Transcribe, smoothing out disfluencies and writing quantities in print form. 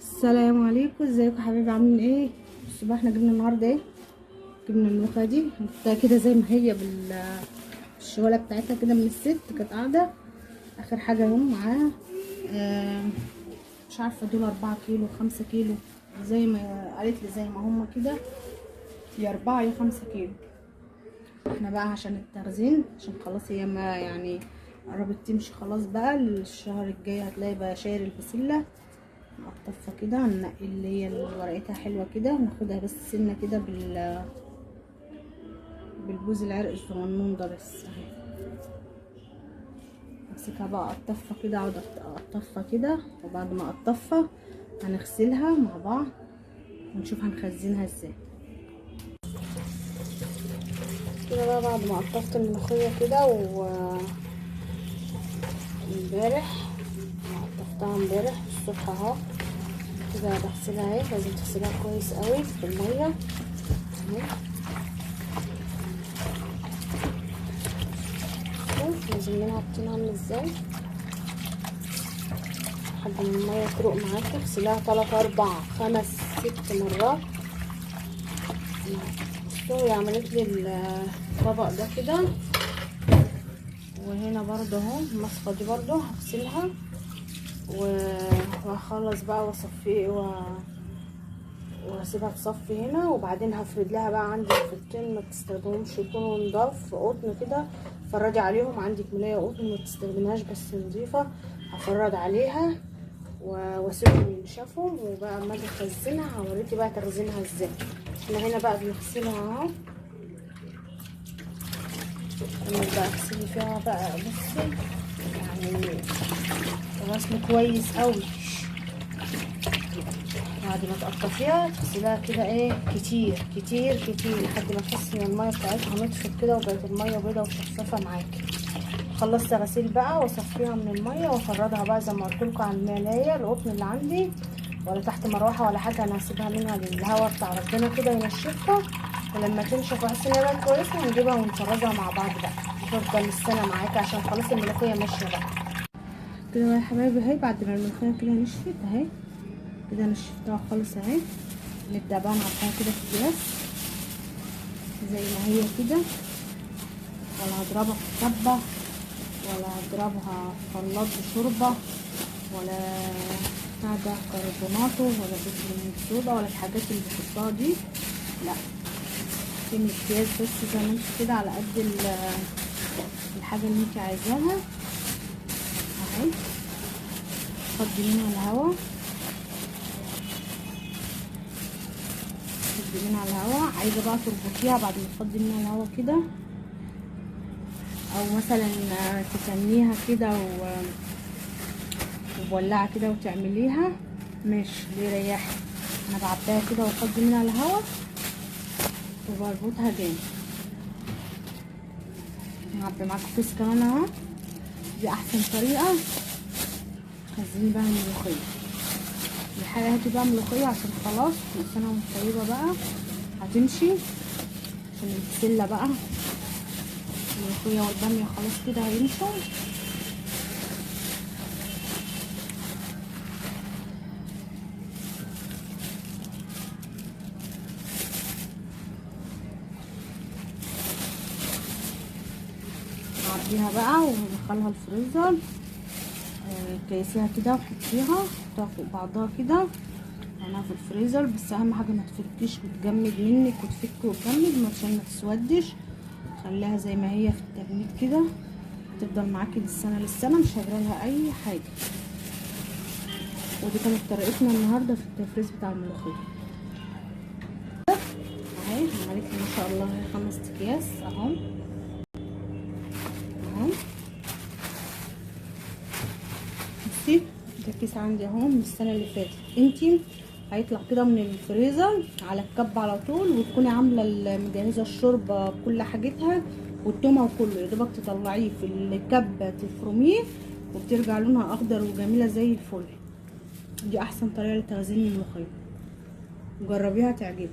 السلام عليكم، ازيكم يا حبايبي؟ عاملين ايه؟ الصبح احنا جبنا النهارده ايه؟ جبنا الملوخيه دي جبتها كده زي ما هي بالشواله بتاعتها كده من الست كانت قاعده. اخر حاجه اهم معاها مش عارفه دول 4 كيلو 5 كيلو، زي ما قالت لي زي ما هما كده، يا 4 يا 5 كيلو. احنا بقى عشان التخزين، عشان خلاص هي ما يعني قربت تمشي خلاص، بقى الشهر الجاي هتلاقي بقى شاير البسله مقطفه كده. هننقي اللي هي اللي ورقتها حلوه كده، ناخدها بس سنه كده بالبوز العرق الصغنون ده بس اهي. امسكها بقى اقطفها كده، اقعد اقطفها كده، وبعد ما اقطفها هنغسلها مع بعض ونشوف هنخزنها ازاي كده. بقى بعد ما قطفت الملوخيه كده امبارح قطفتها امبارح الصبح اهو كده، بغسلها اهي. لازم تغسلها كويس قوي في الميه اهي. لازم منها الطين عامل ازاي لحد ما الميه تروق معاكي. اغسليها 3 4 5 6 مرات. بصوا هي عملت لي الطبق ده كده، وهنا برضه اهو المصفى دي برضه هغسلها وهخلص بقى واصفيه واسيبها تصفي هنا. وبعدين هفرد لها بقى عندي الفرتين ما تستخدمهمش، يكونوا نضاف قطن كده، فرجي عليهم. عندك ملايه قطن ما تستخدمهاش بس نظيفه، هفرد عليها واسيبهم ينشفوا. وبقى اما اجي اخزنها هوريكي بقى تخزينها ازاي. احنا هنا بقى بنغسلها اهو. انا بقى اغسلي فيها بقى، بصي يعني غسل كويس قوي. بعد ما تقطفيها تغسليها كده ايه كتير كتير كتير لحد ما تحسي ان الميه بتاعتها نطفت كده وبقت الميه بيضه وشفافه معاكي. خلصت غسيل بقى واصفيها من الميه وافردها بقى زي ما قلت لكم على الملايه القطن اللي عندي، ولا تحت مروحه ولا حاجه. انا هسيبها منها للهواء بتاع ربنا كده ينشفها، ولما تنشف واحس ان هي بقت كويسه هنجيبها ونفرزها مع بعض بقى تفضل السنه معاكي، عشان خلاص الملوخيه ماشيه بقى كده يا حبايبي اهي. بعد ما الملوخيه كده نشفت اهي كده، نشفتها خالص اهي. نبدا بقى نحطها كده في الجلاس زي ما هي كده، ولا هضربها في كبه ولا هضربها في خلاط بشوربه ولا بتاع ده كربوناتو ولا بيكنج صودا ولا الحاجات اللي بتحطها دي، لا. كمية اكياس بس زي ما انت كده على قد الحاجه اللي انت عايزاها اهي. فضي منها الهواء، تفضي منها الهواء. عايزه بقى تربطيها بعد ما تفضي منها الهواء كده، او مثلا تتنيها كده ومولعه كده وتعمليها ماشي بيريحك. انا بعبيها كده وافضي منها الهواء وبربطها جامد. هعبي معاكم كيس كمان اهو. دي احسن طريقه تخزني بقى الملوخيه. الحاجه هاتي بقى ملوخيه عشان خلاص كل سنه وانت طيبه بقى هتمشي، عشان البسله بقى الملوخيه والباميه خلاص كده هيمشوا. نعبيها بقى وندخلها الفريزر. كيسيها كده وحطيها، حطيها فوق بعضها كده انا في الفريزر. بس اهم حاجه ما تفركيش وتجمد منك وتفك وتجمد عشان ما تسودش. خليها زي ما هي في التجميد كده، هتفضل معاكي للسنه مش هجرالها اي حاجه. ودي كانت طريقتنا النهارده في التفريز بتاع الملوخيه اهي. عملت لي ما شاء الله 5 اكياس اهو. بصي ده كيس عندي اهو من السنه اللي فاتت. انتي هيطلع كده من الفريزر على الكب على طول، وتكوني عامله مجهزه الشوربه بكل حاجتها والتومه وكله، يا دوبك تطلعيه في الكب تفرميه وبترجع لونها اخضر وجميله زي الفل. دي احسن طريقه لتخزين الملوخيه، جربيها تعجبك.